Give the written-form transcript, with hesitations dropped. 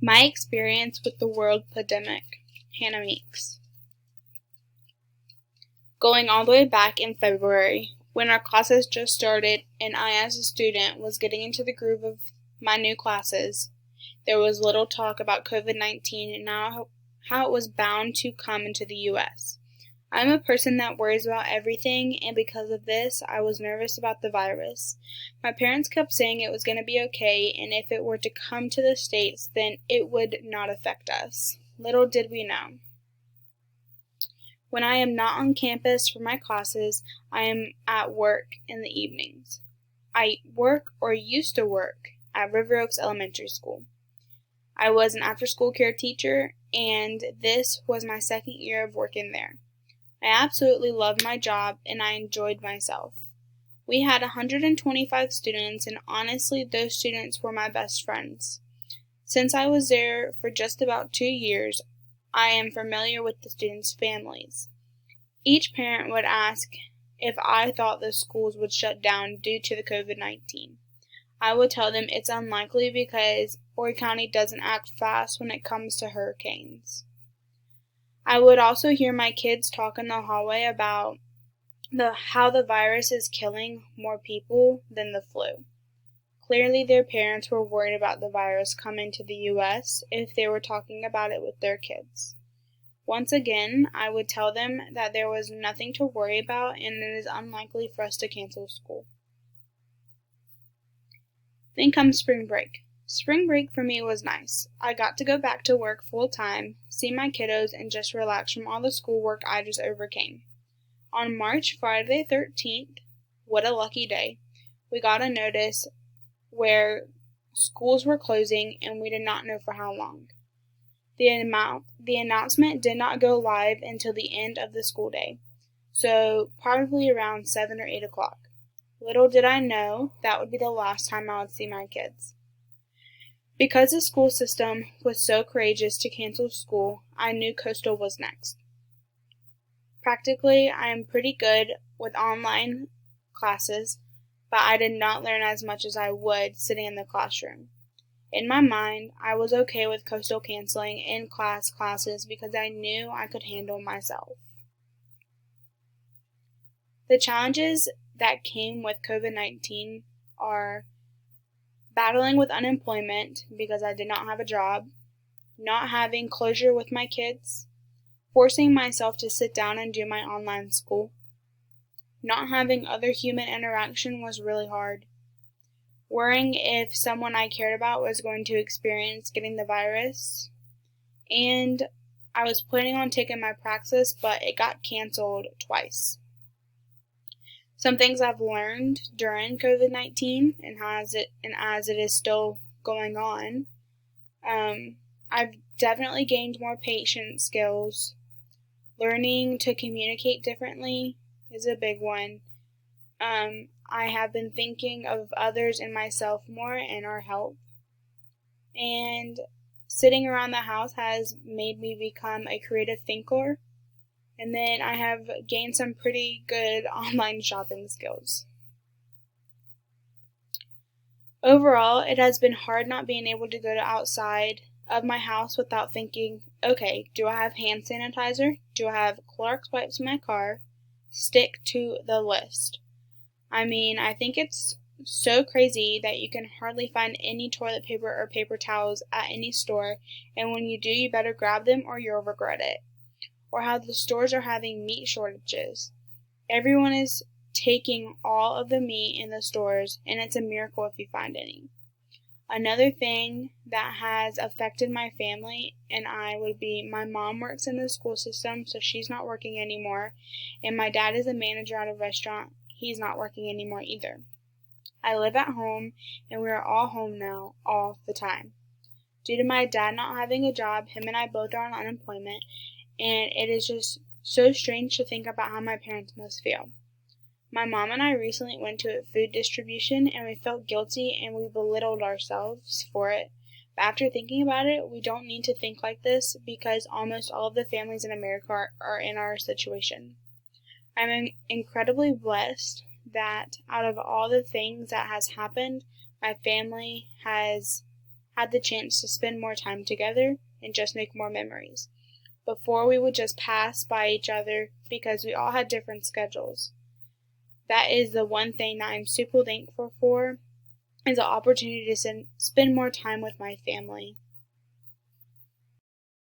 My experience with the world pandemic. Hannah Meeks. Going all the way back in February, when our classes just started and I as a student was getting into the groove of my new classes, there was little talk about COVID-19 and how it was bound to come into the U.S. I'm a person that worries about everything, and because of this, I was nervous about the virus. My parents kept saying it was going to be okay, and if it were to come to the States, then it would not affect us. Little did we know. When I am not on campus for my classes, I am at work in the evenings. I work or used to work at River Oaks Elementary School. I was an after-school care teacher, and this was my second year of working there. I absolutely loved my job, and I enjoyed myself. We had 125 students, and honestly, those students were my best friends. Since I was there for just about 2 years, I am familiar with the students' families. Each parent would ask if I thought the schools would shut down due to the COVID-19. I would tell them it's unlikely because Horry County doesn't act fast when it comes to hurricanes. I would also hear my kids talk in the hallway about how the virus is killing more people than the flu. Clearly, their parents were worried about the virus coming to the U.S. if they were talking about it with their kids. Once again, I would tell them that there was nothing to worry about and it is unlikely for us to cancel school. Then comes spring break. Spring break for me was nice. I got to go back to work full time, see my kiddos, and just relax from all the schoolwork I just overcame. On Friday the 13th, what a lucky day, we got a notice where schools were closing and we did not know for how long. The announcement did not go live until the end of the school day, so probably around 7 or 8 o'clock. Little did I know that would be the last time I would see my kids. Because the school system was so courageous to cancel school, I knew Coastal was next. Practically, I am pretty good with online classes, but I did not learn as much as I would sitting in the classroom. In my mind, I was okay with Coastal canceling in-class classes because I knew I could handle myself. The challenges that came with COVID-19 are battling with unemployment because I did not have a job, not having closure with my kids, forcing myself to sit down and do my online school, not having other human interaction was really hard, worrying if someone I cared about was going to experience getting the virus, and I was planning on taking my praxis, but it got canceled twice. Some things I've learned during COVID-19 and as it is still going on, I've definitely gained more patience skills. Learning to communicate differently is a big one. I have been thinking of others and myself more and our help. And sitting around the house has made me become a creative thinker. And then I have gained some pretty good online shopping skills. Overall, it has been hard not being able to go outside of my house without thinking, okay, do I have hand sanitizer? Do I have Clorox wipes in my car? Stick to the list. I mean, I think it's so crazy that you can hardly find any toilet paper or paper towels at any store, and when you do, you better grab them or you'll regret it. Or how the stores are having meat shortages. Everyone is taking all of the meat in the stores, and it's a miracle if you find any. Another thing that has affected my family and I would be my mom works in the school system, so she's not working anymore, and my dad is a manager at a restaurant. He's not working anymore either. I live at home, and we are all home now, all the time. Due to my dad not having a job, him and I both are on unemployment, and it is just so strange to think about how my parents must feel. My mom and I recently went to food distribution and we felt guilty and we belittled ourselves for it. But after thinking about it, we don't need to think like this because almost all of the families in America are in our situation. I'm incredibly blessed that out of all the things that has happened, my family has had the chance to spend more time together and just make more memories. Before, we would just pass by each other because we all had different schedules. That is the one thing that I'm super thankful for, is the opportunity to spend more time with my family.